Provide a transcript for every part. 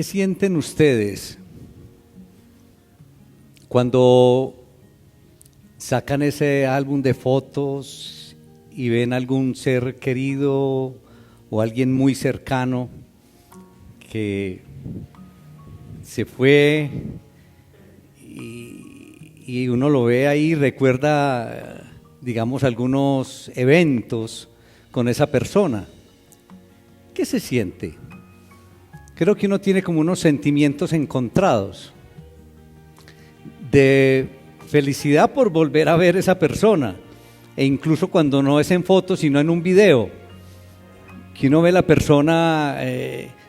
¿Qué sienten ustedes cuando sacan ese álbum de fotos y ven algún ser querido o alguien muy cercano que se fue y uno lo ve ahí, recuerda, digamos, algunos eventos con esa persona? ¿Qué se siente? Creo que uno tiene como unos sentimientos encontrados de felicidad por volver a ver esa persona, e incluso cuando no es en fotos sino en un video, que uno ve la persona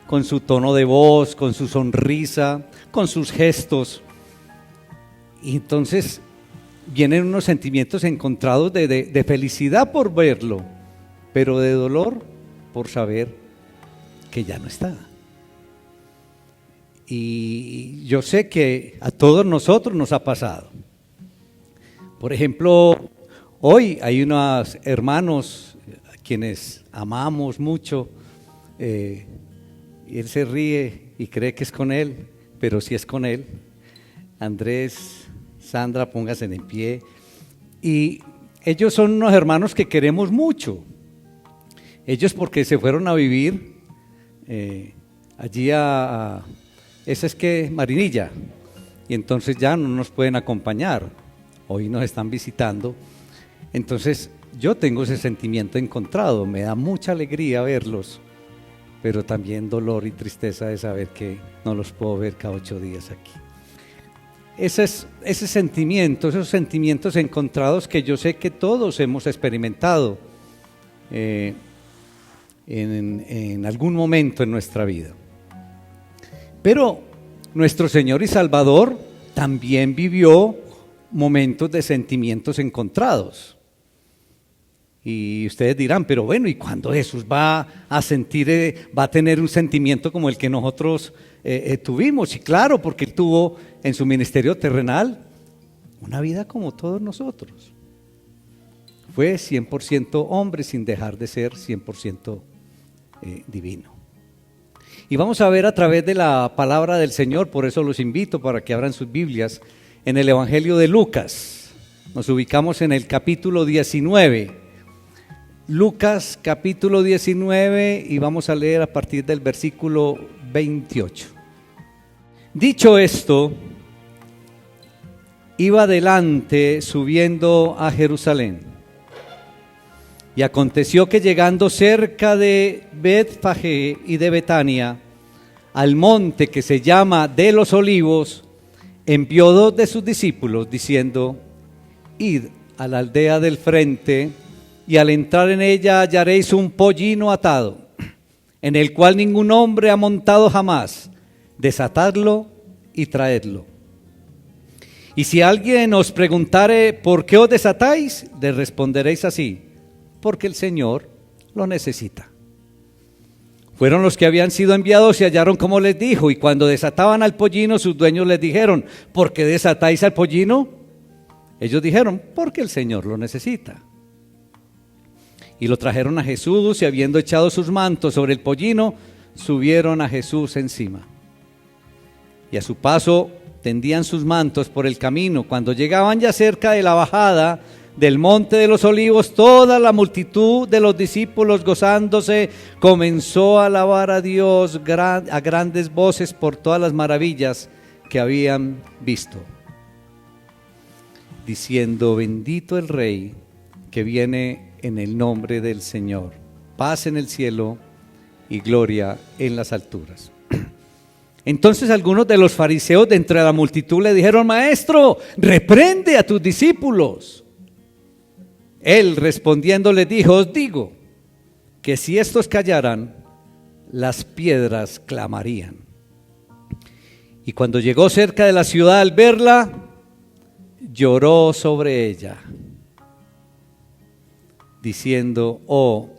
con su tono de voz, con su sonrisa, con sus gestos, y entonces vienen unos sentimientos encontrados de felicidad por verlo, pero de dolor por saber que ya no está. Y yo sé que a todos nosotros nos ha pasado. Por ejemplo, hoy hay unos hermanos a quienes amamos mucho, y él se ríe y cree que es con él, pero sí es con él. Andrés, Sandra, pónganse en pie. Y ellos son unos hermanos que queremos mucho. Ellos porque se fueron a vivir allí esa es que Marinilla, y entonces ya no nos pueden acompañar, hoy nos están visitando. Entonces yo tengo ese sentimiento encontrado, me da mucha alegría verlos, pero también dolor y tristeza de saber que no los puedo ver cada 8 días aquí. Esos sentimientos encontrados que yo sé que todos hemos experimentado en algún momento en nuestra vida. Pero nuestro Señor y Salvador también vivió momentos de sentimientos encontrados. Y ustedes dirán, pero bueno, ¿y cuándo Jesús va a tener un sentimiento como el que nosotros tuvimos? Y claro, porque Él tuvo en su ministerio terrenal una vida como todos nosotros. Fue 100% hombre sin dejar de ser 100% divino. Y vamos a ver a través de la palabra del Señor, por eso los invito para que abran sus Biblias, en el Evangelio de Lucas. Nos ubicamos en el capítulo 19. Lucas capítulo 19 y vamos a leer a partir del versículo 28. Dicho esto, iba adelante subiendo a Jerusalén. Y aconteció que llegando cerca de Betfagé y de Betania, al monte que se llama de los Olivos, envió 2 de sus discípulos, diciendo: id a la aldea del frente, y al entrar en ella hallaréis un pollino atado, en el cual ningún hombre ha montado jamás. Desatadlo y traedlo. Y si alguien os preguntare por qué os desatáis, le responderéis así: porque el Señor lo necesita. Fueron los que habían sido enviados y hallaron como les dijo, y cuando desataban al pollino, sus dueños les dijeron: ¿por qué desatáis al pollino? Ellos dijeron: porque el Señor lo necesita. Y lo trajeron a Jesús, y habiendo echado sus mantos sobre el pollino, subieron a Jesús encima. Y a su paso tendían sus mantos por el camino. Cuando llegaban ya cerca de la bajada del monte de los Olivos, toda la multitud de los discípulos, gozándose, comenzó a alabar a Dios a grandes voces por todas las maravillas que habían visto, diciendo: bendito el Rey que viene en el nombre del Señor, paz en el cielo y gloria en las alturas. Entonces algunos de los fariseos de entre la multitud le dijeron: Maestro, reprende a tus discípulos. Él respondiendo les dijo: os digo que si estos callaran, las piedras clamarían. Y cuando llegó cerca de la ciudad, al verla, lloró sobre ella, diciendo: oh,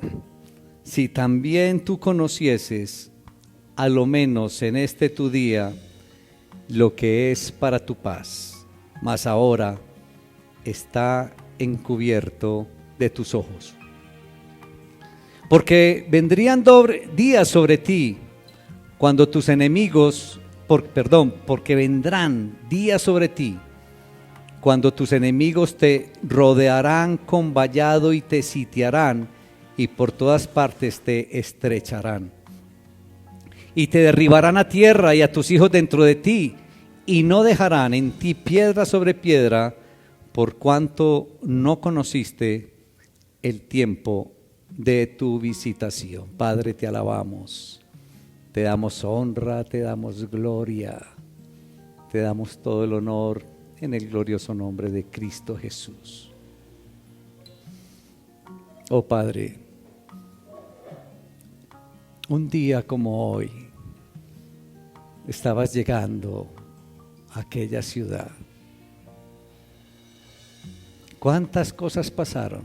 si también tú conocieses, a lo menos en este tu día, lo que es para tu paz, mas ahora está encubierto de tus ojos. Porque vendrían días sobre ti cuando tus enemigos, porque vendrán días sobre ti, cuando tus enemigos te rodearán con vallado y te sitiarán, y por todas partes te estrecharán. Y te derribarán a tierra y a tus hijos dentro de ti, y no dejarán en ti piedra sobre piedra, por cuanto no conociste el tiempo de tu visitación. Padre, te alabamos, te damos honra, te damos gloria, te damos todo el honor en el glorioso nombre de Cristo Jesús. Oh Padre, un día como hoy estabas llegando a aquella ciudad. ¿Cuántas cosas pasaron?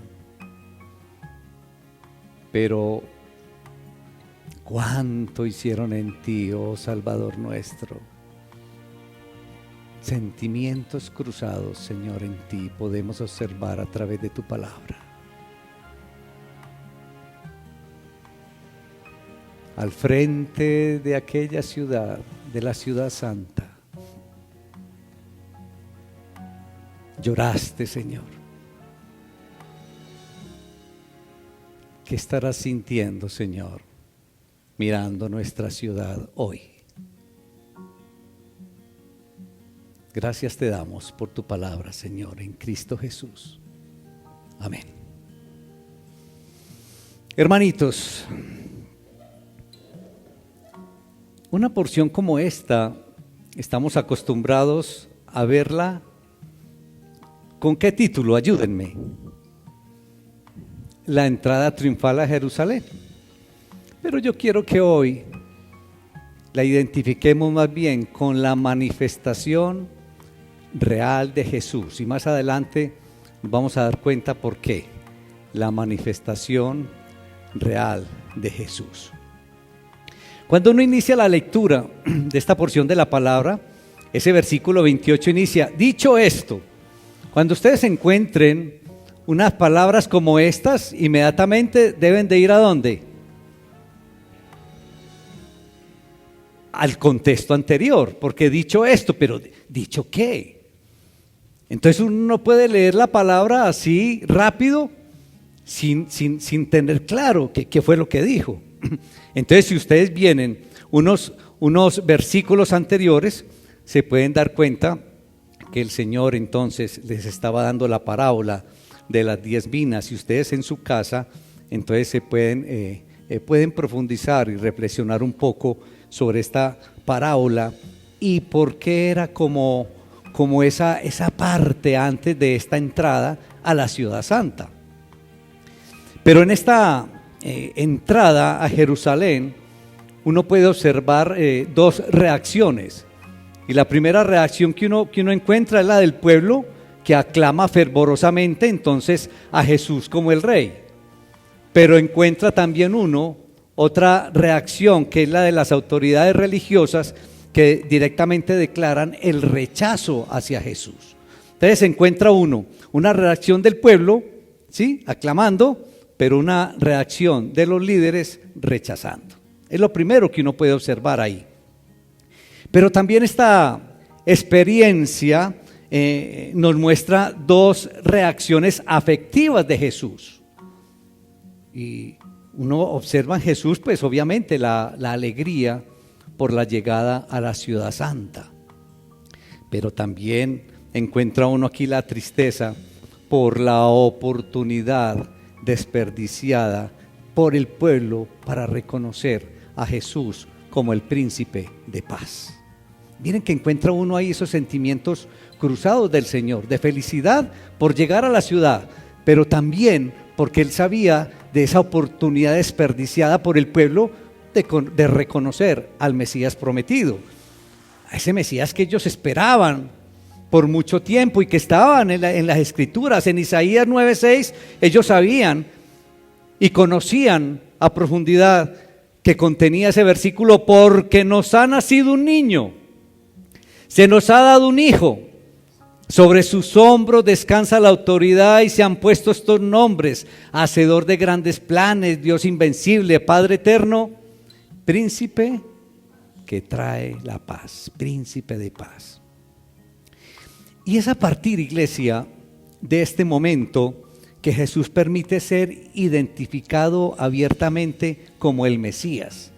Pero ¿cuánto hicieron en ti, oh Salvador nuestro? Sentimientos cruzados, Señor, en ti podemos observar a través de tu palabra. Al frente de aquella ciudad, de la ciudad santa, lloraste, Señor. ¿Qué estarás sintiendo, Señor, mirando nuestra ciudad hoy? Gracias te damos por tu palabra, Señor, en Cristo Jesús. Amén. Hermanitos, una porción como esta, estamos acostumbrados a verla. ¿Con qué título? Ayúdenme. La entrada triunfal a Jerusalén. Pero yo quiero que hoy la identifiquemos más bien con la manifestación real de Jesús. Y más adelante nos vamos a dar cuenta por qué. La manifestación real de Jesús. Cuando uno inicia la lectura de esta porción de la palabra, ese versículo 28 inicia: dicho esto. Cuando ustedes encuentren unas palabras como estas, inmediatamente deben de ir ¿a dónde? Al contexto anterior, porque dicho esto, pero ¿dicho qué? Entonces uno no puede leer la palabra así rápido sin tener claro qué fue lo que dijo. Entonces, si ustedes vienen unos versículos anteriores, se pueden dar cuenta que el Señor entonces les estaba dando la parábola de las 10 vinas, y ustedes en su casa entonces se pueden profundizar y reflexionar un poco sobre esta parábola y por qué era como esa parte antes de esta entrada a la ciudad santa. Pero en esta entrada a Jerusalén uno puede observar dos reacciones, y la primera reacción que uno encuentra es la del pueblo, que aclama fervorosamente entonces a Jesús como el rey. Pero encuentra también otra reacción, que es la de las autoridades religiosas, que directamente declaran el rechazo hacia Jesús. Entonces encuentra una reacción del pueblo, ¿sí?, aclamando, pero una reacción de los líderes rechazando. Es lo primero que uno puede observar ahí. Pero también esta experiencia nos muestra dos reacciones afectivas de Jesús. Y uno observa en Jesús, pues obviamente la alegría por la llegada a la ciudad santa. Pero también encuentra uno aquí la tristeza por la oportunidad desperdiciada por el pueblo para reconocer a Jesús como el príncipe de paz. Miren que encuentra uno ahí esos sentimientos cruzados del Señor, de felicidad por llegar a la ciudad, pero también porque Él sabía de esa oportunidad desperdiciada por el pueblo de reconocer al Mesías prometido, a ese Mesías que ellos esperaban por mucho tiempo y que estaban en las Escrituras. En Isaías 9:6 ellos sabían y conocían a profundidad que contenía ese versículo: porque nos ha nacido un niño, se nos ha dado un hijo, sobre sus hombros descansa la autoridad, y se han puesto estos nombres: Hacedor de grandes planes, Dios invencible, Padre eterno, Príncipe que trae la paz, príncipe de paz. Y es a partir, iglesia, de este momento que Jesús permite ser identificado abiertamente como el Mesías.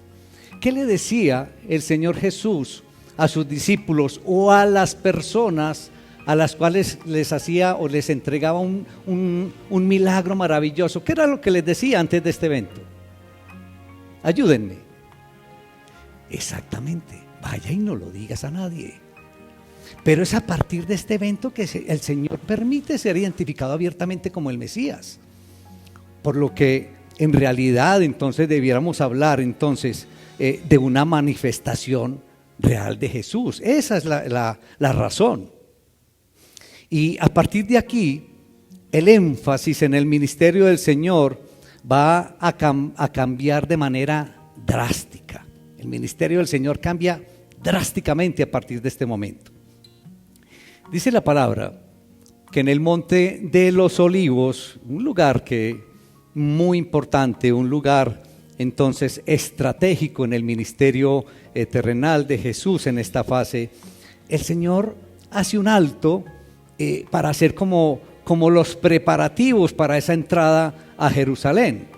¿Qué le decía el Señor Jesús a sus discípulos o a las personas a las cuales les hacía o les entregaba un milagro maravilloso? ¿Qué era lo que les decía antes de este evento? Ayúdenme. Exactamente, vaya y no lo digas a nadie. Pero es a partir de este evento que el Señor permite ser identificado abiertamente como el Mesías. Por lo que en realidad entonces debiéramos hablar entonces de una manifestación real de Jesús. Esa es la razón. Y a partir de aquí, el énfasis en el ministerio del Señor va a cambiar de manera drástica. El ministerio del Señor cambia drásticamente a partir de este momento. Dice la palabra que en el monte de los olivos, un lugar que muy importante, un lugar entonces estratégico en el ministerio terrenal de Jesús en esta fase, el Señor hace un alto para hacer como los preparativos para esa entrada a Jerusalén.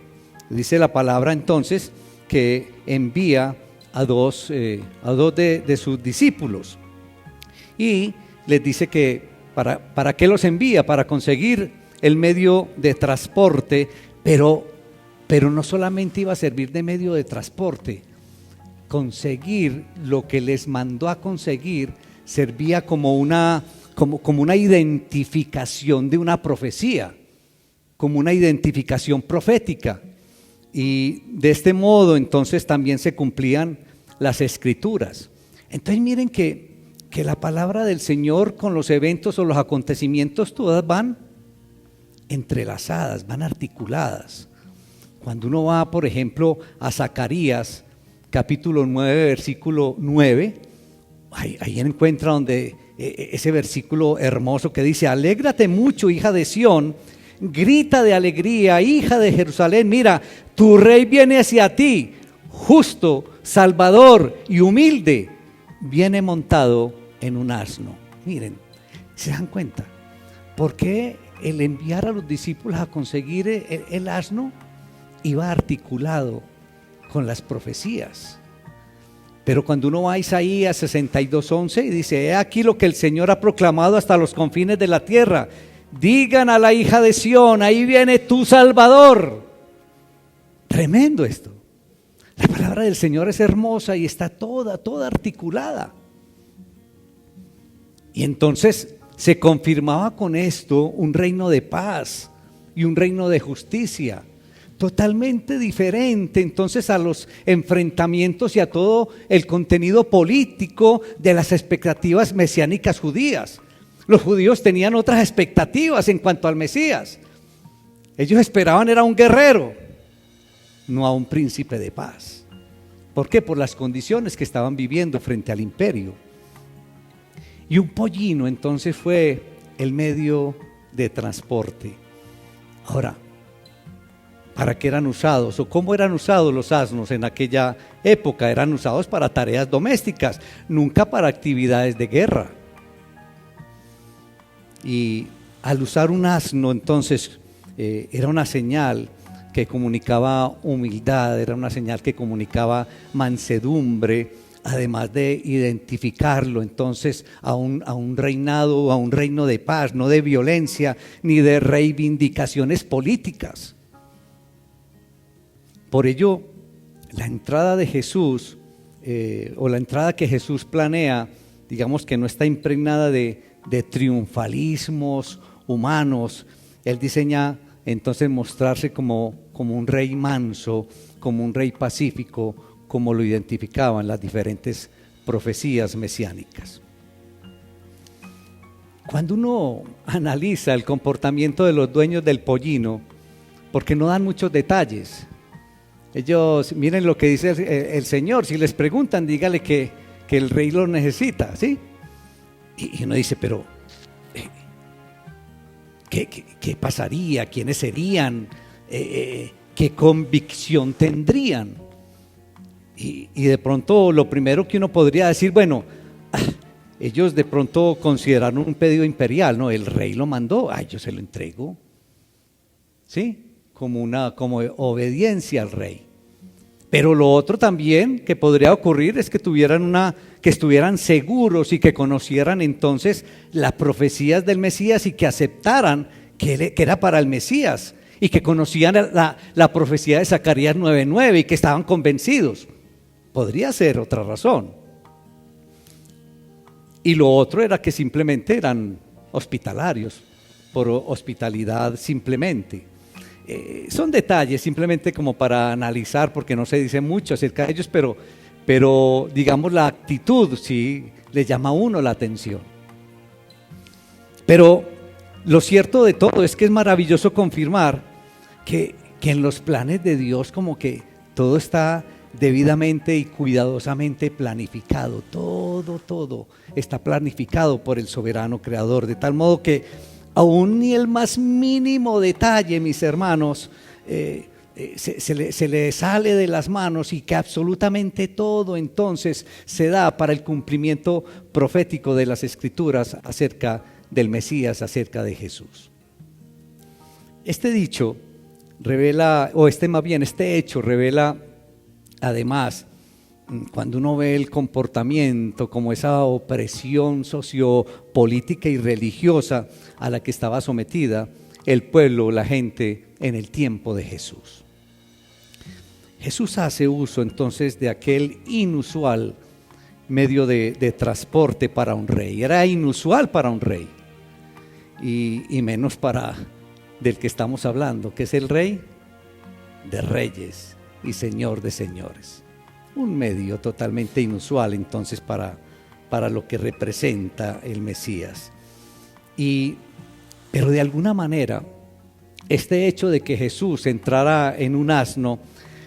Dice la palabra entonces que envía a dos de sus discípulos y les dice que para qué los envía, para conseguir el medio de transporte, pero no solamente iba a servir de medio de transporte, conseguir lo que les mandó a conseguir servía como una identificación de una profecía, como una identificación profética. Y de este modo entonces también se cumplían las escrituras. Entonces miren que la palabra del Señor con los eventos o los acontecimientos todas van entrelazadas, van articuladas. Cuando uno va, por ejemplo, a Zacarías, capítulo 9, versículo 9, ahí encuentra donde ese versículo hermoso que dice: alégrate mucho, hija de Sión, grita de alegría, hija de Jerusalén, mira, tu rey viene hacia ti, justo, salvador y humilde, viene montado en un asno. Miren, ¿se dan cuenta? ¿Por qué el enviar a los discípulos a conseguir el asno iba articulado con las profecías? Pero cuando uno va a Isaías 62:11 y dice: he aquí lo que el Señor ha proclamado hasta los confines de la tierra, digan a la hija de Sión, ahí viene tu Salvador. Tremendo esto. La palabra del Señor es hermosa y está toda articulada. Y entonces se confirmaba con esto un reino de paz y un reino de justicia, totalmente diferente entonces a los enfrentamientos y a todo el contenido político de las expectativas mesiánicas judías. Los judíos tenían otras expectativas en cuanto al Mesías. Ellos esperaban era un guerrero, no a un príncipe de paz. ¿Por qué? Por las condiciones que estaban viviendo frente al imperio. Y un pollino entonces fue el medio de transporte. Ahora, ¿para qué eran usados o cómo eran usados los asnos en aquella época? Eran usados para tareas domésticas, nunca para actividades de guerra. Y al usar un asno entonces era una señal que comunicaba humildad, era una señal que comunicaba mansedumbre, además de identificarlo entonces a un reinado, a un reino de paz, no de violencia ni de reivindicaciones políticas. Por ello, la entrada de Jesús o la entrada que Jesús planea, digamos que no está impregnada de triunfalismos humanos. Él diseña entonces mostrarse como un rey manso, como un rey pacífico, como lo identificaban las diferentes profecías mesiánicas. Cuando uno analiza el comportamiento de los dueños del pollino, porque no dan muchos detalles, ellos, miren lo que dice el Señor, si les preguntan, dígale que el rey lo necesita, ¿sí? Y uno dice, pero ¿qué pasaría? ¿Quiénes serían? ¿Qué convicción tendrían? Y de pronto lo primero que uno podría decir, bueno, ellos de pronto consideraron un pedido imperial, ¿no? El rey lo mandó, yo se lo entrego, ¿sí? Como obediencia al rey. Pero lo otro también que podría ocurrir es que que estuvieran seguros y que conocieran entonces las profecías del Mesías y que aceptaran que era para el Mesías y que conocían la profecía de Zacarías 9:9 y que estaban convencidos. Podría ser otra razón. Y lo otro era que simplemente eran hospitalarios, por hospitalidad simplemente. Son detalles simplemente como para analizar, porque no se dice mucho acerca de ellos, pero digamos la actitud sí le llama a uno la atención. Pero lo cierto de todo es que es maravilloso confirmar que en los planes de Dios como que todo está debidamente y cuidadosamente planificado, todo está planificado por el soberano creador, de tal modo que aún ni el más mínimo detalle, mis hermanos, se le sale de las manos, y que absolutamente todo entonces se da para el cumplimiento profético de las Escrituras acerca del Mesías, acerca de Jesús. Este dicho revela, este hecho revela además, cuando uno ve el comportamiento, como esa opresión sociopolítica y religiosa a la que estaba sometida el pueblo, la gente en el tiempo de Jesús. Jesús hace uso entonces de aquel inusual medio de transporte para un rey. Era inusual para un rey y menos para del que estamos hablando, que es el Rey de Reyes y Señor de señores. Un medio totalmente inusual entonces para lo que representa el Mesías. Pero de alguna manera este hecho de que Jesús entrara en un asno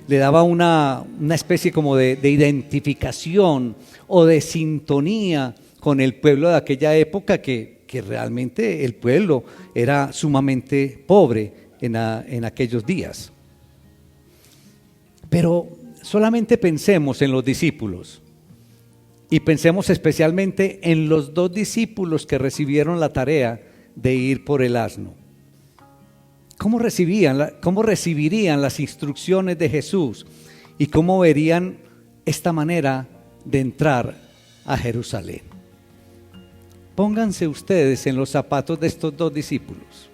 le daba una especie como de identificación o de sintonía con el pueblo de aquella época, que realmente el pueblo era sumamente pobre en aquellos días. Pero solamente pensemos en los discípulos y pensemos especialmente en los 2 discípulos que recibieron la tarea de ir por el asno. ¿Cómo recibirían las instrucciones de Jesús y cómo verían esta manera de entrar a Jerusalén? Pónganse ustedes en los zapatos de estos 2 discípulos.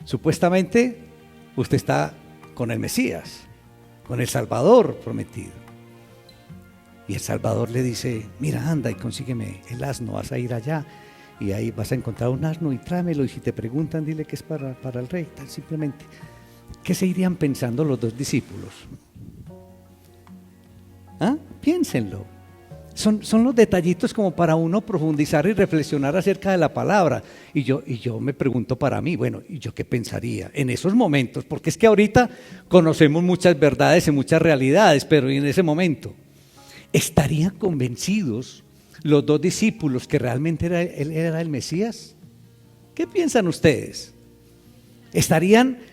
Supuestamente usted está con el Mesías, con el Salvador prometido. Y el Salvador le dice: mira, anda y consígueme el asno, vas a ir allá y ahí vas a encontrar un asno y tráemelo, y si te preguntan dile que es para el rey, tan simplemente. ¿Qué se irían pensando los 2 discípulos? Piénsenlo. Son los detallitos como para uno profundizar y reflexionar acerca de la palabra. Y yo me pregunto para mí, bueno, ¿y yo qué pensaría en esos momentos? Porque es que ahorita conocemos muchas verdades y muchas realidades, pero en ese momento, ¿estarían convencidos los 2 discípulos que realmente él era el Mesías? ¿Qué piensan ustedes?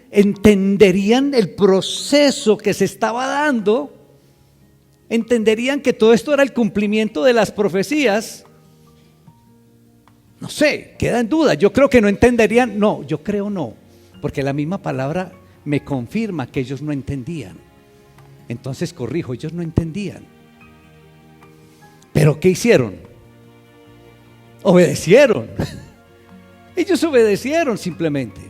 ¿Entenderían el proceso que se estaba dando? ¿Entenderían que todo esto era el cumplimiento de las profecías? No sé, queda en duda. Yo creo que no entenderían. No, yo creo no, porque la misma palabra me confirma que ellos no entendían. Entonces corrijo, ellos no entendían. ¿Pero qué hicieron? Obedecieron. Ellos obedecieron simplemente.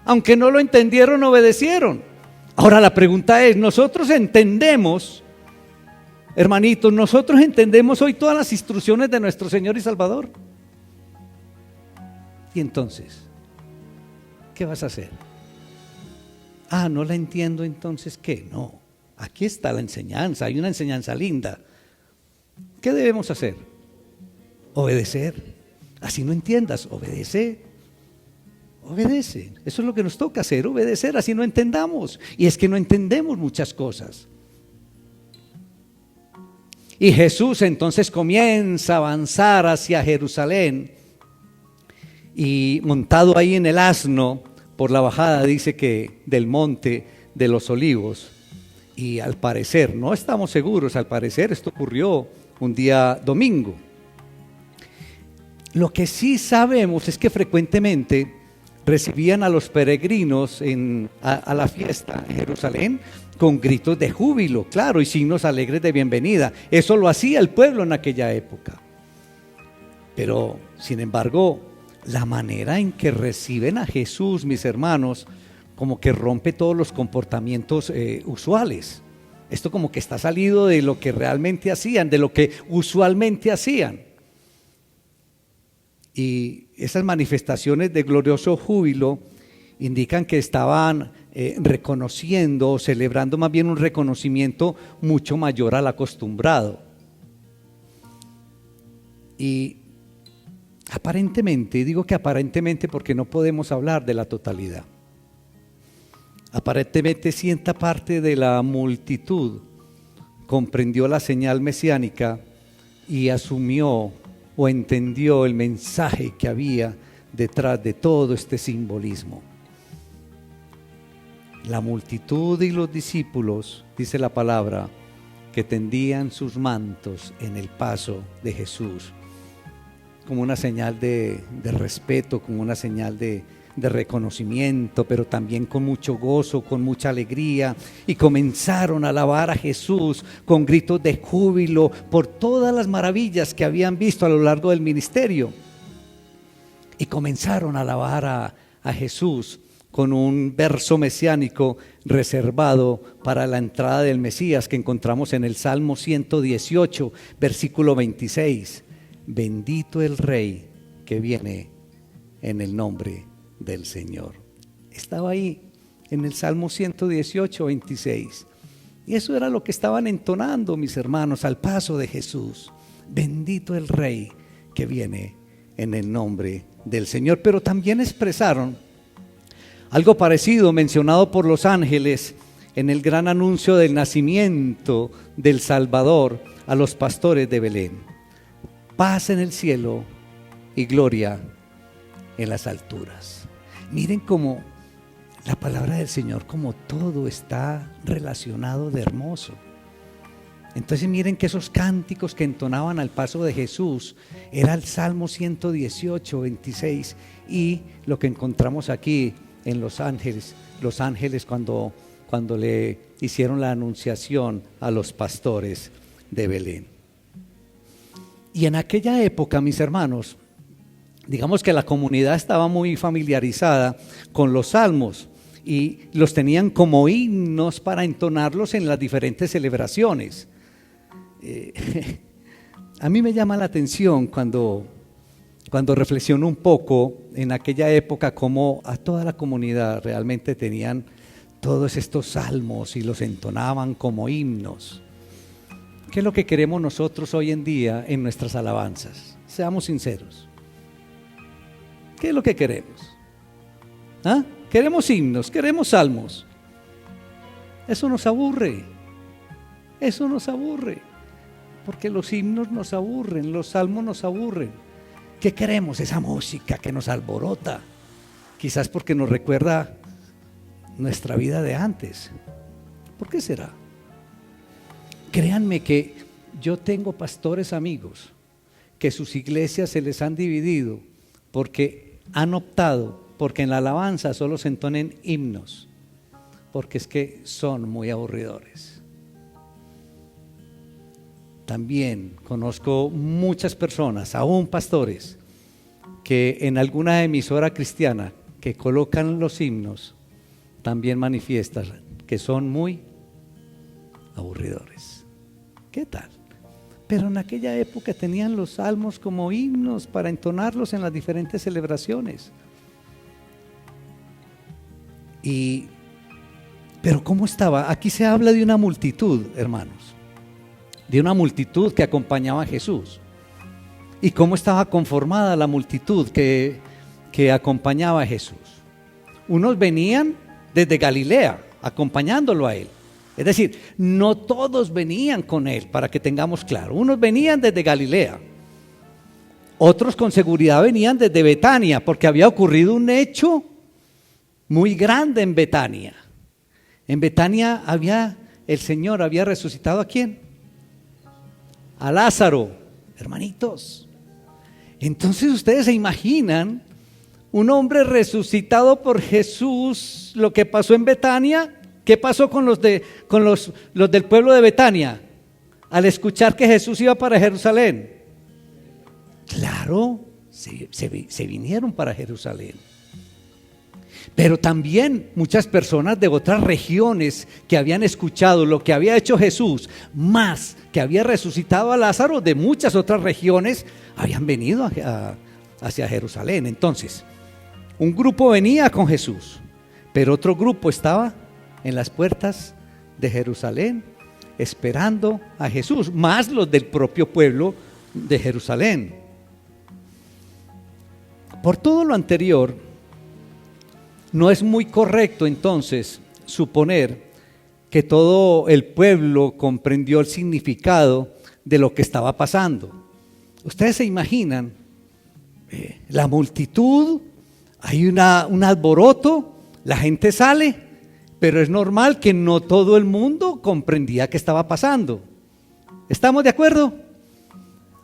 Aunque no lo entendieron, obedecieron. Ahora la pregunta es, ¿nosotros entendemos, hermanitos, nosotros entendemos hoy todas las instrucciones de nuestro Señor y Salvador? Y entonces, ¿qué vas a hacer? No la entiendo, entonces ¿qué? No, aquí está la enseñanza, hay una enseñanza linda. ¿Qué debemos hacer? Obedecer. Así no entiendas, obedece. Obedece. Eso es lo que nos toca hacer, obedecer, así no entendamos. Y es que no entendemos muchas cosas. Y Jesús entonces comienza a avanzar hacia Jerusalén, y montado ahí en el asno por la bajada, dice que del monte de los olivos, Y al parecer, no estamos seguros, al parecer esto ocurrió un día domingo. Lo que sí sabemos es que frecuentemente recibían a los peregrinos a la fiesta en Jerusalén con gritos de júbilo, claro, y signos alegres de bienvenida. Eso lo hacía el pueblo en aquella época. Pero, sin embargo, la manera en que reciben a Jesús, mis hermanos, como que rompe todos los comportamientos usuales. Esto como que está salido de lo que realmente hacían, de lo que usualmente hacían. Y esas manifestaciones de glorioso júbilo indican que estaban reconociendo o celebrando más bien un reconocimiento mucho mayor al acostumbrado. Y aparentemente, y digo que aparentemente porque no podemos hablar de la totalidad, aparentemente cierta parte de la multitud comprendió la señal mesiánica y asumió o entendió el mensaje que había detrás de todo este simbolismo. La multitud y los discípulos, dice la palabra, que tendían sus mantos en el paso de Jesús, como una señal de respeto, como una señal de reconocimiento, pero también con mucho gozo, con mucha alegría, y comenzaron a alabar a Jesús con gritos de júbilo por todas las maravillas que habían visto a lo largo del ministerio, y comenzaron a alabar a Jesús con un verso mesiánico reservado para la entrada del Mesías que encontramos en el Salmo 118, versículo 26. Bendito el Rey que viene en el nombre del Señor. Estaba ahí en el Salmo 118, 26. Y eso era lo que estaban entonando, mis hermanos, al paso de Jesús. Bendito el Rey que viene en el nombre del Señor. Pero también expresaron algo parecido mencionado por los ángeles en el gran anuncio del nacimiento del Salvador a los pastores de Belén. Paz en el cielo y gloria en las alturas. Miren cómo la palabra del Señor, como todo está relacionado de hermoso. Entonces miren que esos cánticos que entonaban al paso de Jesús era el Salmo 118, 26, y lo que encontramos aquí en los ángeles cuando le hicieron la anunciación a los pastores de Belén. Y en aquella época, mis hermanos, digamos que la comunidad estaba muy familiarizada con los salmos y los tenían como himnos para entonarlos en las diferentes celebraciones. A mí me llama la atención cuando reflexiono un poco en aquella época cómo a toda la comunidad realmente tenían todos estos salmos y los entonaban como himnos. ¿Qué es lo que queremos nosotros hoy en día en nuestras alabanzas? Seamos sinceros. ¿Qué es lo que queremos? ¿Ah? Queremos himnos, queremos salmos. Eso nos aburre. Eso nos aburre. Porque los himnos nos aburren, los salmos nos aburren. ¿Qué queremos? Esa música que nos alborota. Quizás porque nos recuerda nuestra vida de antes. ¿Por qué será? Créanme que yo tengo pastores amigos que sus iglesias se les han dividido porque han optado porque en la alabanza solo se entonen himnos, porque es que son muy aburridores. También conozco muchas personas, aún pastores, que en alguna emisora cristiana que colocan los himnos también manifiestan que son muy aburridores. ¿Qué tal? Pero en aquella época tenían los salmos como himnos para entonarlos en las diferentes celebraciones. Pero ¿cómo estaba? Aquí se habla de una multitud, hermanos, de una multitud que acompañaba a Jesús. ¿Y cómo estaba conformada la multitud que acompañaba a Jesús? Unos venían desde Galilea acompañándolo a él. Es decir, no todos venían con él, para que tengamos claro. Unos venían desde Galilea, otros con seguridad venían desde Betania, porque había ocurrido un hecho muy grande en Betania. En Betania había el Señor había resucitado ¿a quién? A Lázaro, hermanitos. Entonces ustedes se imaginan un hombre resucitado por Jesús, lo que pasó en Betania. ¿Qué pasó con los del pueblo de Betania al escuchar que Jesús iba para Jerusalén? Claro, se vinieron para Jerusalén. Pero también muchas personas de otras regiones que habían escuchado lo que había hecho Jesús, más que había resucitado a Lázaro, de muchas otras regiones habían venido hacia Jerusalén. Entonces, un grupo venía con Jesús, pero otro grupo estaba en las puertas de Jerusalén esperando a Jesús, más los del propio pueblo de Jerusalén. Por todo lo anterior, no es muy correcto entonces suponer que todo el pueblo comprendió el significado de lo que estaba pasando. Ustedes se imaginan, la multitud, hay un alboroto, la gente sale, pero es normal que no todo el mundo comprendía qué estaba pasando. ¿Estamos de acuerdo?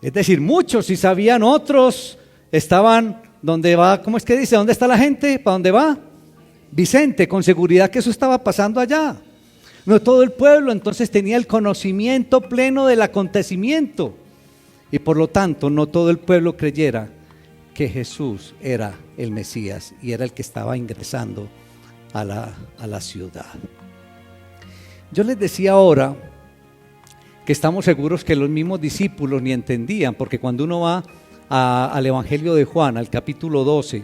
Es decir, muchos sí sabían, otros estaban donde va, ¿cómo es que dice? ¿Dónde está la gente? ¿Para dónde va? Vicente, con seguridad que eso estaba pasando allá. No todo el pueblo entonces tenía el conocimiento pleno del acontecimiento, y por lo tanto no todo el pueblo creyera que Jesús era el Mesías y era el que estaba ingresando a la ciudad. Yo les decía ahora que estamos seguros que los mismos discípulos ni entendían, porque cuando uno va al Evangelio de Juan, al capítulo 12,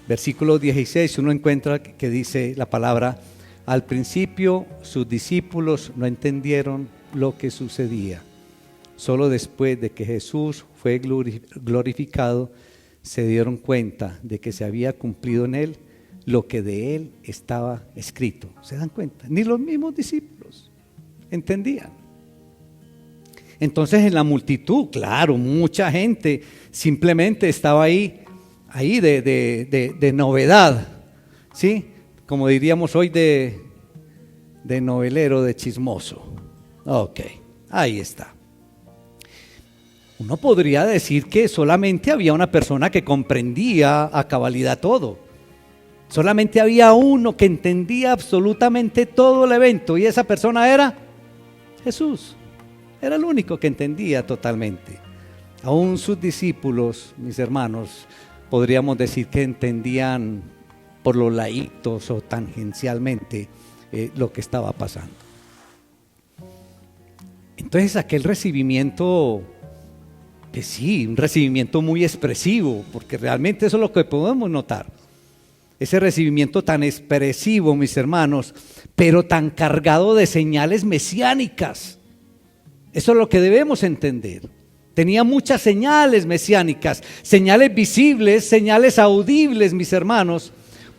versículo 16, uno encuentra que dice la palabra: al principio sus discípulos no entendieron lo que sucedía. Solo después de que Jesús fue glorificado, se dieron cuenta de que se había cumplido en él lo que de él estaba escrito. ¿Se dan cuenta? Ni los mismos discípulos entendían. Entonces en la multitud, claro, mucha gente simplemente estaba ahí de novedad, ¿sí? Como diríamos hoy, de novelero, de chismoso. Ok, ahí está. Uno podría decir que solamente había una persona que comprendía a cabalidad todo. Solamente había uno que entendía absolutamente todo el evento, y esa persona era Jesús. Era el único que entendía totalmente. Aún sus discípulos, mis hermanos, podríamos decir que entendían por los laditos o tangencialmente lo que estaba pasando. Entonces aquel recibimiento, que sí, un recibimiento muy expresivo, porque realmente eso es lo que podemos notar. Ese recibimiento tan expresivo, mis hermanos, pero tan cargado de señales mesiánicas. Eso es lo que debemos entender. Tenía muchas señales mesiánicas, señales visibles, señales audibles, mis hermanos.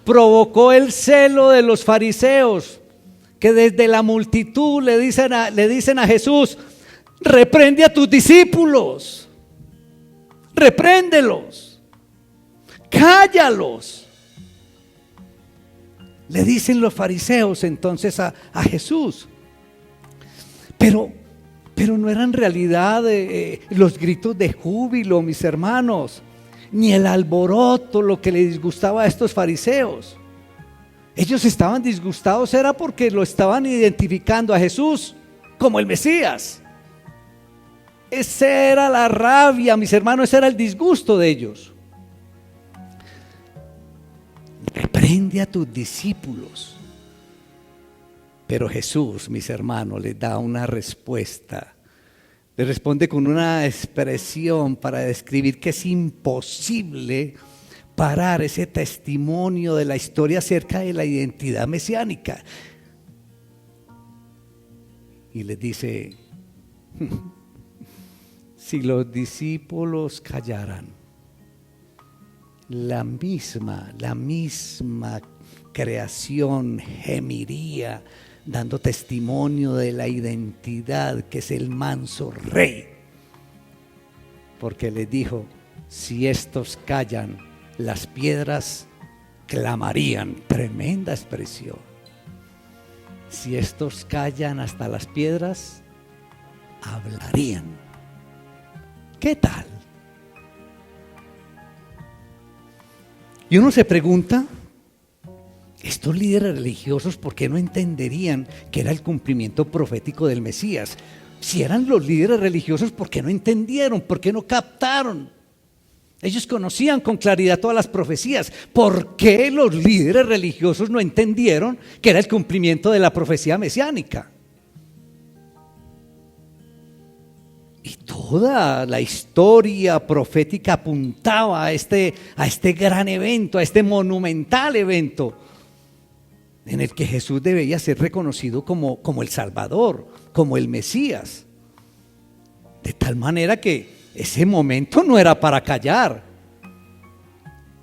Provocó el celo de los fariseos, que desde la multitud le dicen a Jesús: reprende a tus discípulos, repréndelos, cállalos. Le dicen los fariseos entonces a Jesús. Pero no eran en realidad los gritos de júbilo, mis hermanos, ni el alboroto lo que les disgustaba a estos fariseos. Ellos estaban disgustados, era porque lo estaban identificando a Jesús como el Mesías. Esa era la rabia, mis hermanos, ese era el disgusto de ellos. Reprende a tus discípulos. Pero Jesús, mis hermanos, les da una respuesta. Le responde con una expresión para describir que es imposible parar ese testimonio de la historia acerca de la identidad mesiánica. Y les dice: si los discípulos callaran, la misma creación gemiría, dando testimonio de la identidad que es el manso rey. Porque les dijo: si estos callan, las piedras clamarían. Tremenda expresión. si estos callan, hasta las piedras hablarían. ¿Qué tal? Y uno se pregunta, estos líderes religiosos, ¿por qué no entenderían que era el cumplimiento profético del Mesías? Si eran los líderes religiosos, ¿por qué no entendieron? ¿Por qué no captaron? Ellos conocían con claridad todas las profecías. ¿Por qué los líderes religiosos no entendieron que era el cumplimiento de la profecía mesiánica? Y toda la historia profética apuntaba a este gran evento, a este monumental evento en el que Jesús debía ser reconocido como el Salvador, como el Mesías. De tal manera que ese momento no era para callar.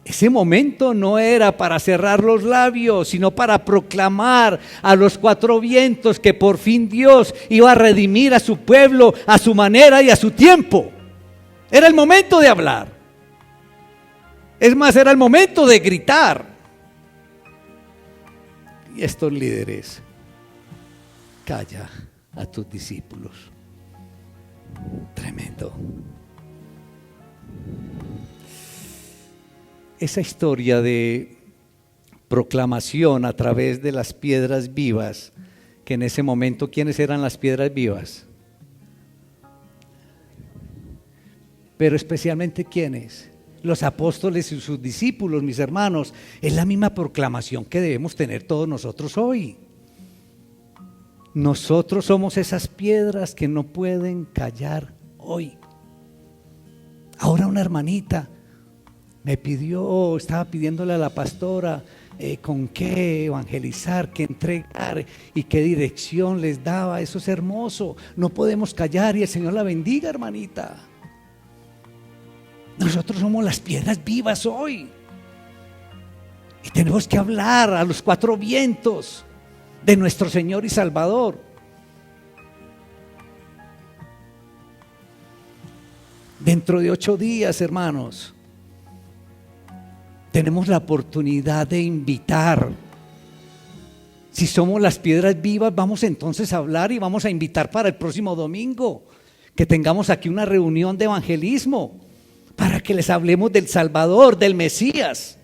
Ese momento no era para cerrar los labios, sino para proclamar a los cuatro vientos que por fin Dios iba a redimir a su pueblo a su manera y a su tiempo. Era el momento de hablar. Es más, era el momento de gritar. Y estos líderes, calla a tus discípulos. Tremendo. Esa historia de proclamación a través de las piedras vivas, que en ese momento, ¿quiénes eran las piedras vivas? Pero especialmente ¿quiénes? Los apóstoles y sus discípulos, mis hermanos. Es la misma proclamación que debemos tener todos nosotros hoy. Nosotros somos esas piedras que no pueden callar hoy. Ahora una hermanita me pidió, estaba pidiéndole a la pastora con qué evangelizar, qué entregar y qué dirección les daba. Eso es hermoso, no podemos callar y el Señor la bendiga, hermanita. Nosotros somos las piedras vivas hoy y tenemos que hablar a los cuatro vientos de nuestro Señor y Salvador. Dentro de 8 días, hermanos, tenemos la oportunidad de invitar. Si somos las piedras vivas, vamos entonces a hablar y vamos a invitar para el próximo domingo que tengamos aquí una reunión de evangelismo para que les hablemos del Salvador, del Mesías.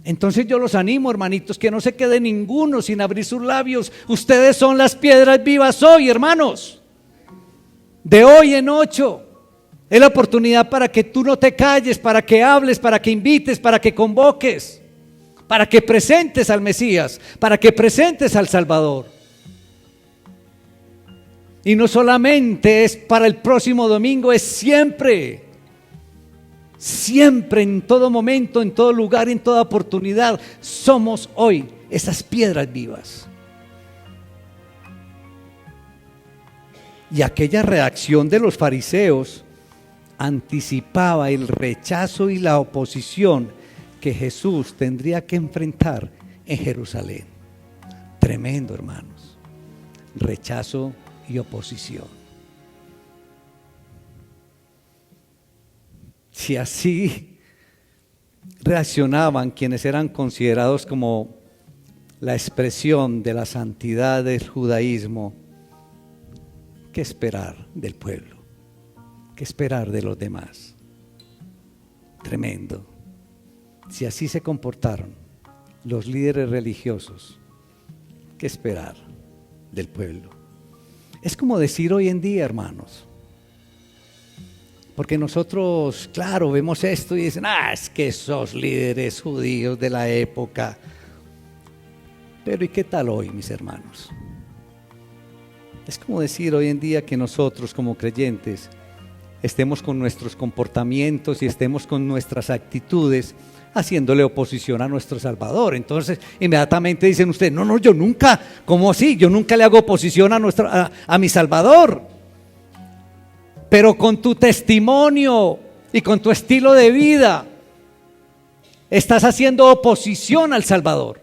Entonces yo los animo, hermanitos, que no se quede ninguno sin abrir sus labios. Ustedes son las piedras vivas hoy, hermanos. De hoy en 8. Es la oportunidad para que tú no te calles, para que hables, para que invites, para que convoques, para que presentes al Mesías, para que presentes al Salvador. Y no solamente es para el próximo domingo, es siempre. Siempre, en todo momento, en todo lugar, en toda oportunidad, somos hoy esas piedras vivas. Y aquella reacción de los fariseos anticipaba el rechazo y la oposición que Jesús tendría que enfrentar en Jerusalén. Tremendo, hermanos. Rechazo y oposición. Si así reaccionaban quienes eran considerados como la expresión de la santidad del judaísmo, ¿qué esperar del pueblo? ¿Qué esperar de los demás? Tremendo. Si así se comportaron los líderes religiosos, ¿qué esperar del pueblo? Es como decir hoy en día, hermanos, porque nosotros, claro, vemos esto y dicen, es que esos líderes judíos de la época. Pero ¿y qué tal hoy, mis hermanos? Es como decir hoy en día que nosotros como creyentes estemos con nuestros comportamientos y estemos con nuestras actitudes haciéndole oposición a nuestro Salvador. Entonces inmediatamente dicen ustedes, no, yo nunca, ¿cómo así? Yo nunca le hago oposición a mi Salvador. Pero con tu testimonio y con tu estilo de vida estás haciendo oposición al Salvador.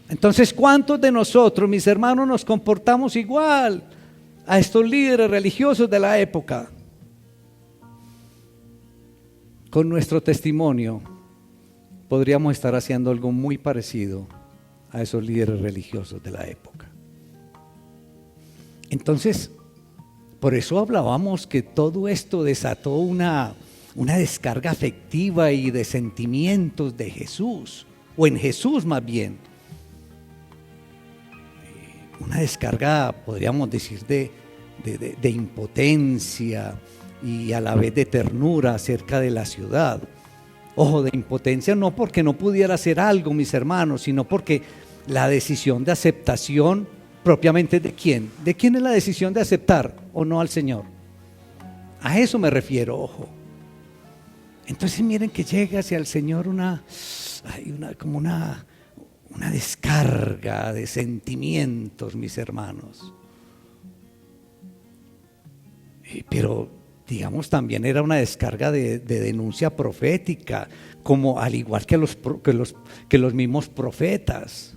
Entonces, ¿cuántos de nosotros, mis hermanos, nos comportamos igual a estos líderes religiosos de la época? Con nuestro testimonio podríamos estar haciendo algo muy parecido a esos líderes religiosos de la época. Entonces, por eso hablábamos que todo esto desató una descarga afectiva y de sentimientos de Jesús, o en Jesús más bien. Una descarga, podríamos decir, de impotencia y a la vez de ternura acerca de la ciudad. Ojo, de impotencia no porque no pudiera hacer algo, mis hermanos, sino porque la decisión de aceptación propiamente ¿de quién? ¿De quién es la decisión de aceptar o no al Señor? A eso me refiero, ojo. Entonces miren que llega hacia el Señor una descarga de sentimientos, mis hermanos. Pero digamos también era una descarga de denuncia profética, como al igual que los mismos profetas.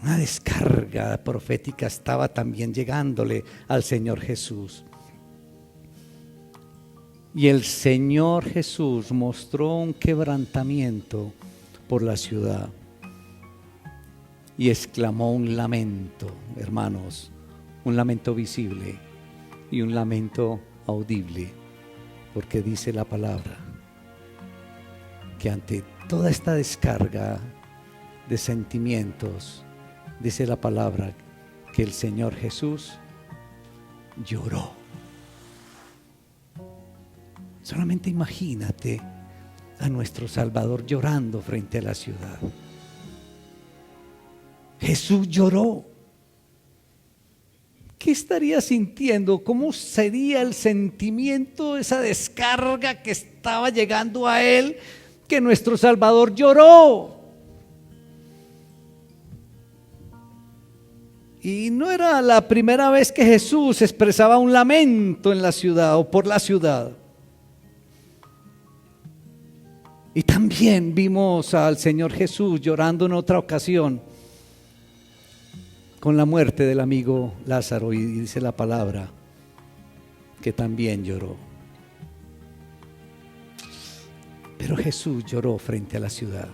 Una descarga profética estaba también llegándole al Señor Jesús. Y el Señor Jesús mostró un quebrantamiento por la ciudad y exclamó un lamento, hermanos, un lamento visible y un lamento audible, porque dice la palabra que ante toda esta descarga de sentimientos, dice la palabra que el Señor Jesús lloró. Solamente imagínate a nuestro Salvador llorando frente a la ciudad. Jesús lloró. ¿Qué estaría sintiendo? ¿Cómo sería el sentimiento, esa descarga que estaba llegando a él, que nuestro Salvador lloró? Y no era la primera vez que Jesús expresaba un lamento en la ciudad o por la ciudad. Y también vimos al Señor Jesús llorando en otra ocasión con la muerte del amigo Lázaro, y dice la palabra que también lloró. Pero Jesús lloró frente a la ciudad.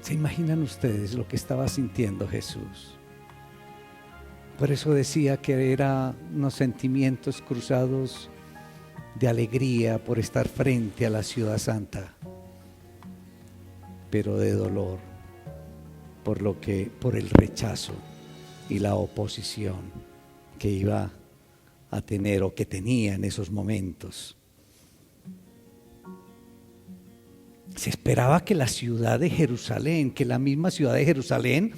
¿Se imaginan ustedes lo que estaba sintiendo Jesús? Por eso decía que eran unos sentimientos cruzados de alegría por estar frente a la ciudad santa, pero de dolor por el rechazo y la oposición que iba a tener o que tenía en esos momentos. Se esperaba que la ciudad de Jerusalén, que la misma ciudad de Jerusalén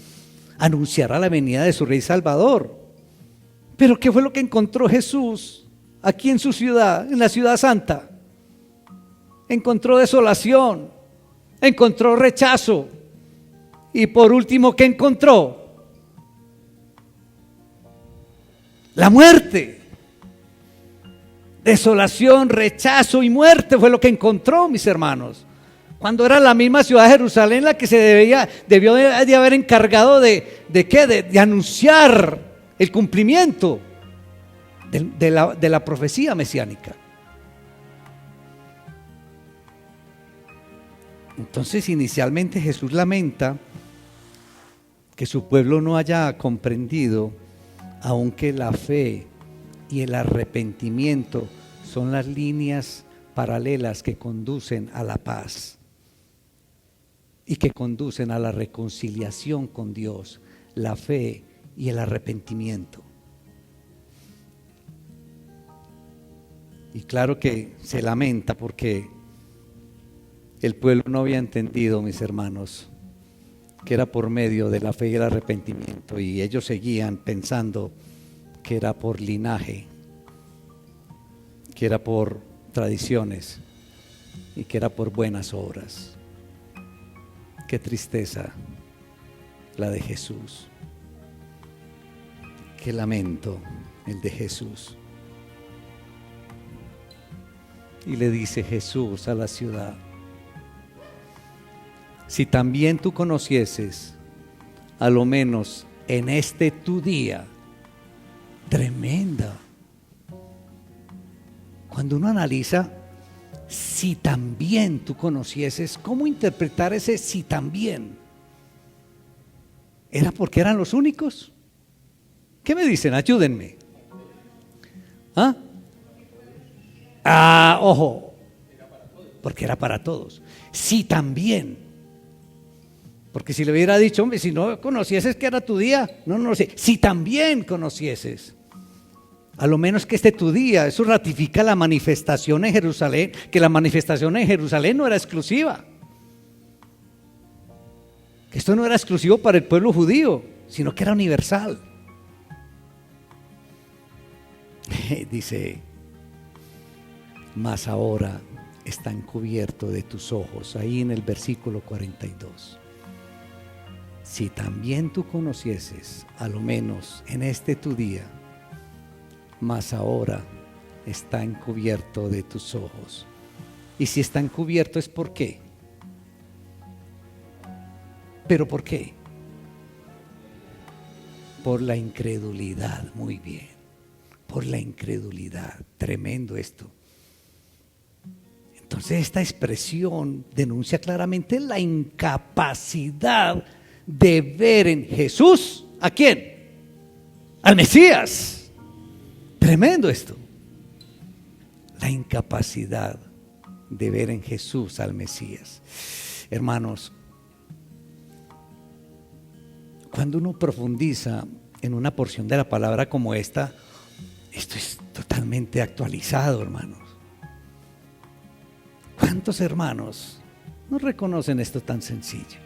anunciara la venida de su Rey Salvador. Pero ¿qué fue lo que encontró Jesús aquí en su ciudad, en la ciudad santa? Encontró desolación, encontró rechazo, y por último, ¿qué encontró? La muerte. Desolación, rechazo y muerte fue lo que encontró, mis hermanos. Cuando era la misma ciudad de Jerusalén la que debió de haber encargado de anunciar el cumplimiento de la profecía mesiánica. Entonces, inicialmente Jesús lamenta que su pueblo no haya comprendido, aunque la fe y el arrepentimiento son las líneas paralelas que conducen a la paz y que conducen a la reconciliación con Dios, la fe y el arrepentimiento. Y claro que se lamenta porque el pueblo no había entendido, mis hermanos, que era por medio de la fe y el arrepentimiento, y ellos seguían pensando que era por linaje, que era por tradiciones y que era por buenas obras. Qué tristeza la de Jesús, qué lamento el de Jesús. Y le dice Jesús a la ciudad: si también tú conocieses, a lo menos en este tu día, tremenda. Cuando uno analiza si también tú conocieses. ¿Cómo interpretar ese si también? ¿Era porque eran los únicos? ¿Qué me dicen? Ayúdenme. Ojo, porque era para todos. Si también, porque si le hubiera dicho, hombre, si no conocieses que era tu día, no sé. Si también conocieses, a lo menos que esté tu día. Eso ratifica la manifestación en Jerusalén, que la manifestación en Jerusalén no era exclusiva, que esto no era exclusivo para el pueblo judío, sino que era universal. Dice, mas ahora está encubierto de tus ojos, ahí en el versículo 42. Si también tú conocieses, a lo menos en este tu día, mas ahora está encubierto de tus ojos. Y si está encubierto es ¿por qué? ¿Pero por qué? Por la incredulidad, muy bien. Por la incredulidad, tremendo esto. Entonces esta expresión denuncia claramente la incapacidad de ver en Jesús, ¿a quién? Al Mesías. Tremendo esto. La incapacidad de ver en Jesús al Mesías. Hermanos, cuando uno profundiza en una porción de la palabra como esta, esto es totalmente actualizado, hermanos. ¿Cuántos hermanos no reconocen esto tan sencillo?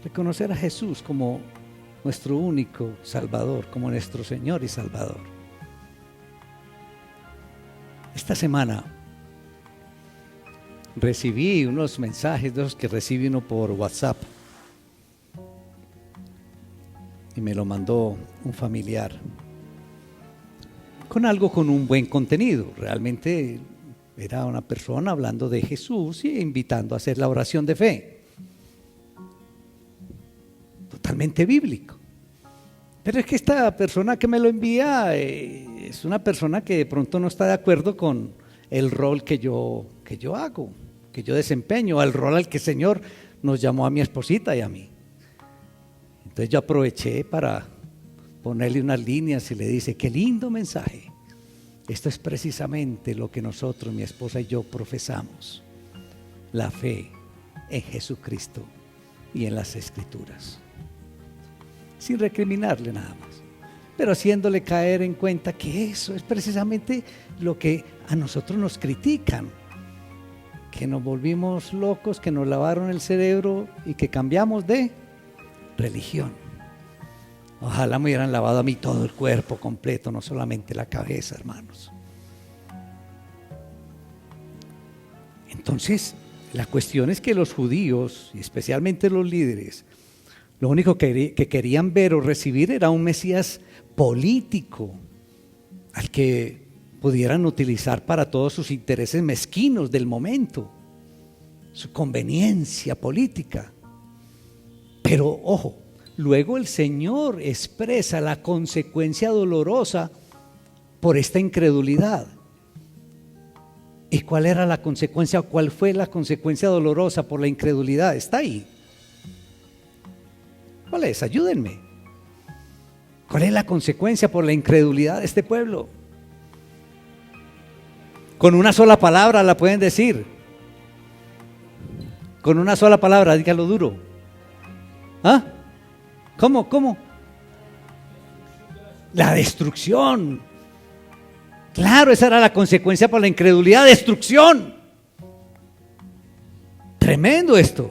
Reconocer a Jesús como nuestro único Salvador, como nuestro Señor y Salvador. Esta semana recibí unos mensajes de los que recibe uno por WhatsApp y me lo mandó un familiar con un buen contenido. Realmente era una persona hablando de Jesús y invitando a hacer la oración de fe. Totalmente bíblico. Pero es que esta persona que me lo envía es una persona que de pronto no está de acuerdo con el rol que yo hago, que yo desempeño, al rol al que el Señor nos llamó a mi esposita y a mí. Entonces yo aproveché para ponerle unas líneas y le dice, qué lindo mensaje. Esto es precisamente lo que nosotros, mi esposa y yo, profesamos. La fe en Jesucristo y en las Escrituras. Sin recriminarle nada más, pero haciéndole caer en cuenta que eso es precisamente lo que a nosotros nos critican, que nos volvimos locos, que nos lavaron el cerebro y que cambiamos de religión. Ojalá me hubieran lavado a mí todo el cuerpo completo, no solamente la cabeza, hermanos. Entonces, la cuestión es que los judíos, y especialmente los líderes, lo único que querían ver o recibir era un Mesías político, al que pudieran utilizar para todos sus intereses mezquinos del momento, su conveniencia política. Pero ojo, luego el Señor expresa la consecuencia dolorosa por esta incredulidad. ¿Y cuál era la consecuencia? ¿Cuál fue la consecuencia dolorosa por la incredulidad? Está ahí. ¿Cuál es? Ayúdenme. ¿Cuál es la consecuencia por la incredulidad de este pueblo? Con una sola palabra la pueden decir. Con una sola palabra, dígalo duro. ¿Ah? ¿Cómo? La destrucción. Claro, esa era la consecuencia por la incredulidad, destrucción. Tremendo esto.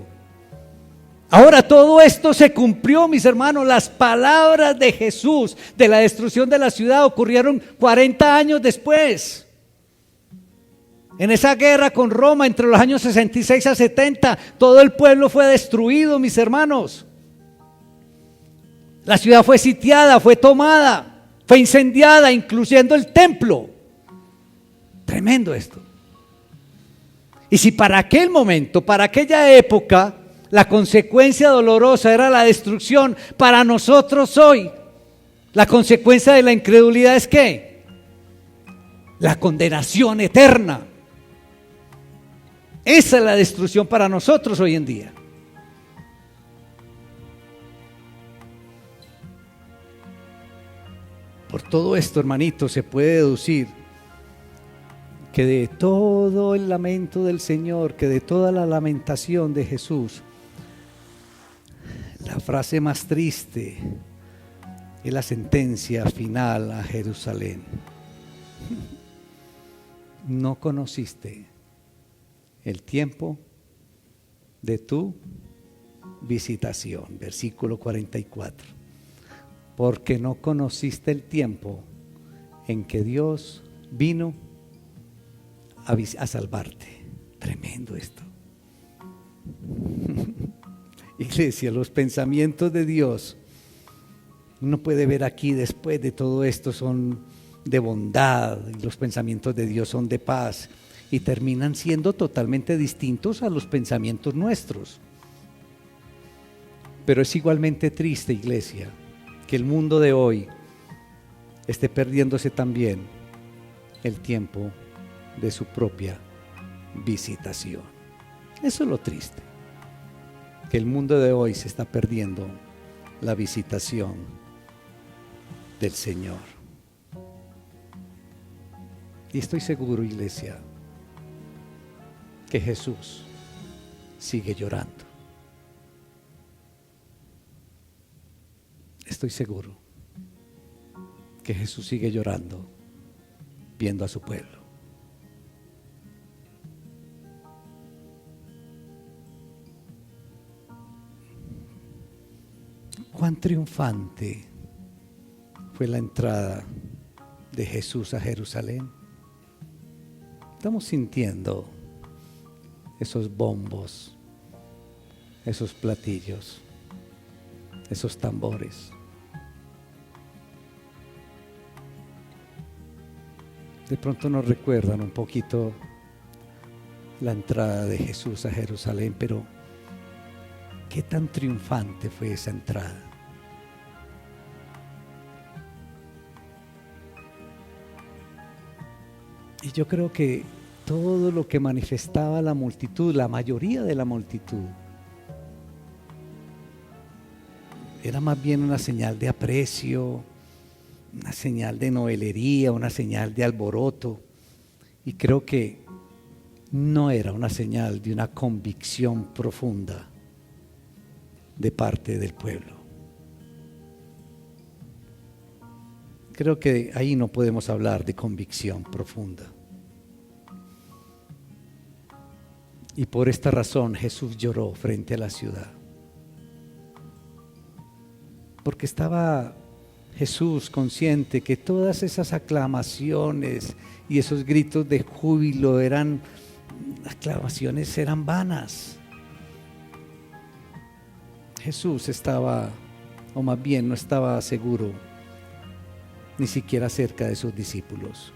Ahora todo esto se cumplió, mis hermanos. Las palabras de Jesús de la destrucción de la ciudad ocurrieron 40 años después. En esa guerra con Roma entre los años 66 a 70, todo el pueblo fue destruido, mis hermanos. La ciudad fue sitiada, fue tomada, fue incendiada, incluyendo el templo. Tremendo esto. Y si para aquel momento, para aquella época, la consecuencia dolorosa era la destrucción, para nosotros hoy, la consecuencia de la incredulidad es ¿qué? La condenación eterna. Esa es la destrucción para nosotros hoy en día. Por todo esto, hermanito, se puede deducir que de todo el lamento del Señor, que de toda la lamentación de Jesús, la frase más triste es la sentencia final a Jerusalén. No conociste el tiempo de tu visitación, versículo 44. Porque no conociste el tiempo en que Dios vino a salvarte. Tremendo esto. Iglesia, los pensamientos de Dios, uno puede ver aquí después de todo esto, son de bondad, y los pensamientos de Dios son de paz, y terminan siendo totalmente distintos a los pensamientos nuestros. Pero es igualmente triste, iglesia, que el mundo de hoy esté perdiéndose también el tiempo de su propia visitación. Eso es lo triste, que el mundo de hoy se está perdiendo la visitación del Señor. Y estoy seguro, iglesia, que Jesús sigue llorando. Estoy seguro que Jesús sigue llorando viendo a su pueblo. Cuán triunfante fue la entrada de Jesús a Jerusalén. Estamos sintiendo esos bombos, esos platillos, esos tambores. De pronto nos recuerdan un poquito la entrada de Jesús a Jerusalén, pero qué tan triunfante fue esa entrada. Y yo creo que todo lo que manifestaba la multitud, la mayoría de la multitud, era más bien una señal de aprecio, una señal de novelería, una señal de alboroto. Y creo que no era una señal de una convicción profunda de parte del pueblo. Creo que ahí no podemos hablar de convicción profunda. Y por esta razón Jesús lloró frente a la ciudad. Porque estaba Jesús consciente que todas esas aclamaciones y esos gritos de júbilo eran vanas. Jesús estaba, o más bien no estaba seguro, ni siquiera cerca de sus discípulos.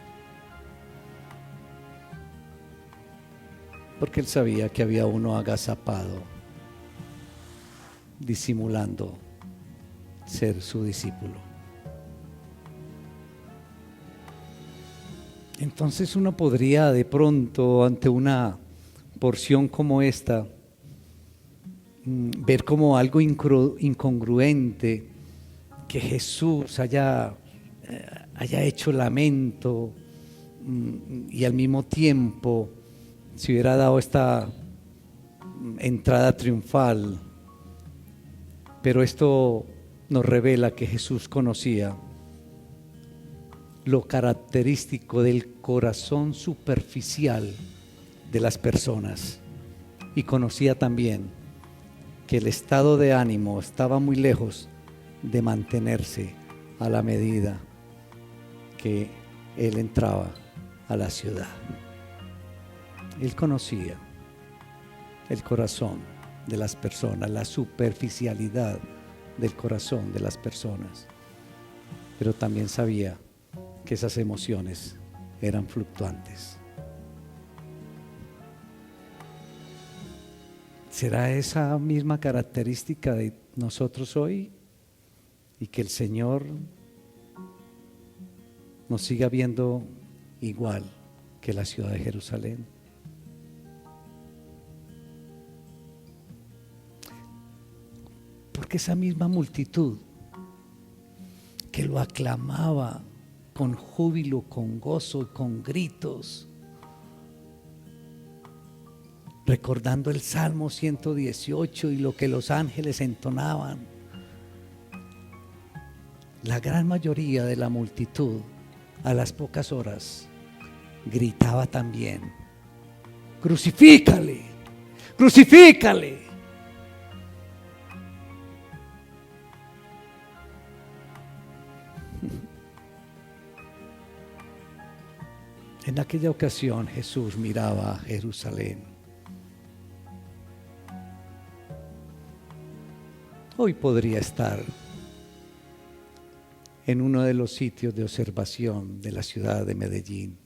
Porque él sabía que había uno agazapado, disimulando ser su discípulo. Entonces uno podría de pronto, ante una porción como esta, ver como algo incongruente que Jesús haya hecho lamento y al mismo tiempo se hubiera dado esta entrada triunfal. Pero esto nos revela que Jesús conocía lo característico del corazón superficial de las personas y conocía también que el estado de ánimo estaba muy lejos de mantenerse a la medida que él entraba a la ciudad. Él conocía el corazón de las personas, la superficialidad del corazón de las personas, pero también sabía que esas emociones eran fluctuantes. ¿Será esa misma característica de nosotros hoy? Y que el Señor nos siga viendo igual que la ciudad de Jerusalén. Porque esa misma multitud que lo aclamaba con júbilo, con gozo y con gritos, recordando el Salmo 118 y lo que los ángeles entonaban, la gran mayoría de la multitud a las pocas horas gritaba también: crucifícale, crucifícale. En aquella ocasión Jesús miraba a Jerusalén. Hoy podría estar en uno de los sitios de observación de la ciudad de Medellín,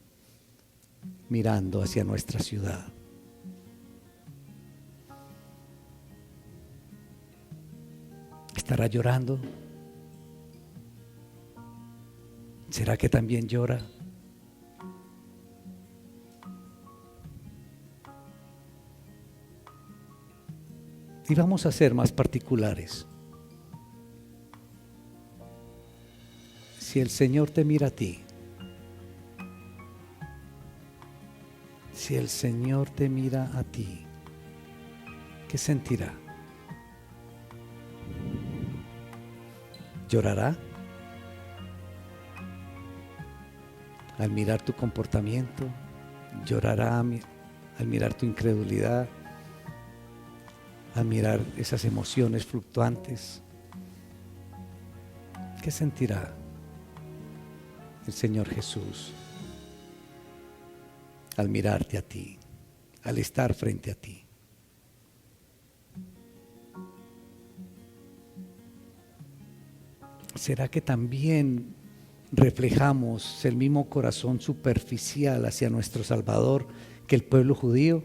mirando hacia nuestra ciudad. ¿Estará llorando? ¿Será que también llora? Y vamos a ser más particulares. Si el Señor te mira a ti, si el Señor te mira a ti, ¿qué sentirá? ¿Llorará al mirar tu comportamiento? ¿Llorará al mirar tu incredulidad? ¿Al mirar esas emociones fluctuantes? ¿Qué sentirá el Señor Jesús al mirarte a ti, al estar frente a ti? ¿Será que también reflejamos el mismo corazón superficial hacia nuestro Salvador que el pueblo judío?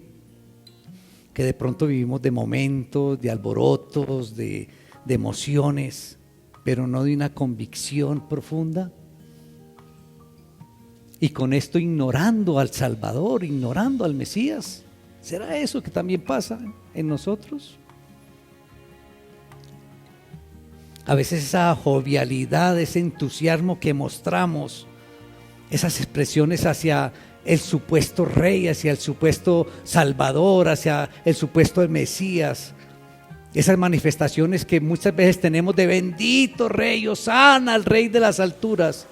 Que de pronto vivimos de momentos, de alborotos, de emociones, pero no de una convicción profunda. Y con esto ignorando al Salvador, ignorando al Mesías. ¿Será eso que también pasa en nosotros? A veces esa jovialidad, ese entusiasmo que mostramos, esas expresiones hacia el supuesto rey, hacia el supuesto salvador, hacia el supuesto Mesías, esas manifestaciones que muchas veces tenemos de bendito rey, hosana al rey de las alturas,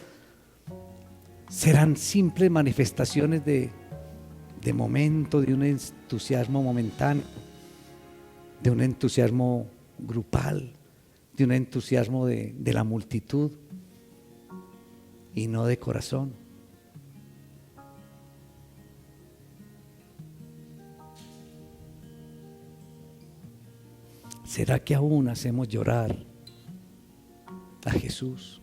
serán simples manifestaciones de momento, de un entusiasmo momentáneo, de un entusiasmo grupal, de un entusiasmo de la multitud y no de corazón. ¿Será que aún hacemos llorar a Jesús?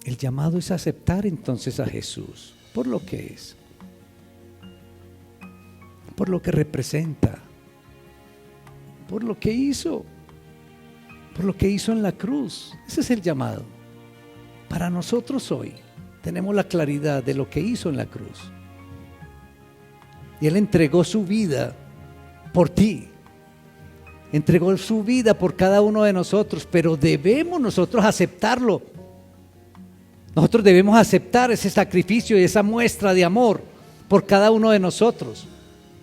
El llamado es aceptar entonces a Jesús por lo que es, por lo que representa, por lo que hizo, por lo que hizo en la cruz. Ese es el llamado. Para nosotros hoy tenemos la claridad de lo que hizo en la cruz. Y Él entregó su vida por ti. Entregó su vida por cada uno de nosotros, pero debemos nosotros aceptarlo. Nosotros debemos aceptar ese sacrificio y esa muestra de amor por cada uno de nosotros,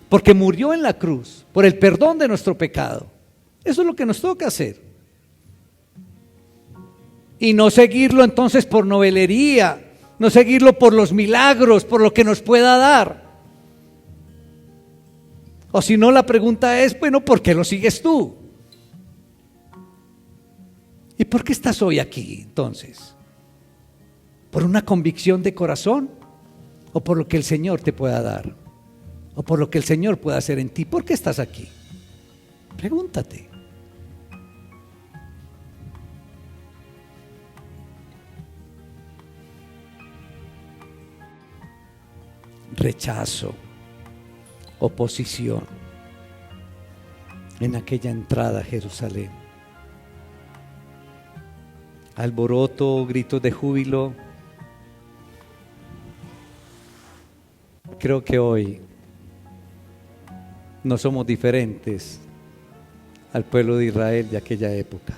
porque murió en la cruz por el perdón de nuestro pecado. Eso es lo que nos toca hacer. Y no seguirlo entonces por novelería, no seguirlo por los milagros, por lo que nos pueda dar. O si no, la pregunta es, bueno, ¿por qué lo sigues tú? ¿Y por qué estás hoy aquí entonces? ¿Por una convicción de corazón? ¿O por lo que el Señor te pueda dar? ¿O por lo que el Señor pueda hacer en ti? ¿Por qué estás aquí? Pregúntate. Rechazo, oposición en aquella entrada a Jerusalén. Alboroto, gritos de júbilo. Creo que hoy no somos diferentes al pueblo de Israel de aquella época.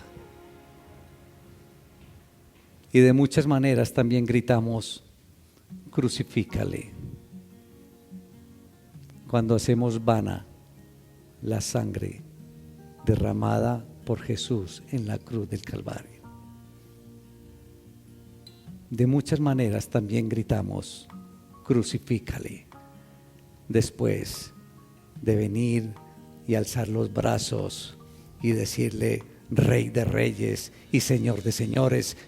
Y de muchas maneras también gritamos, crucifícale, cuando hacemos vana la sangre derramada por Jesús en la cruz del Calvario. De muchas maneras también gritamos, crucifícale, después de venir y alzar los brazos y decirle, Rey de reyes y Señor de señores.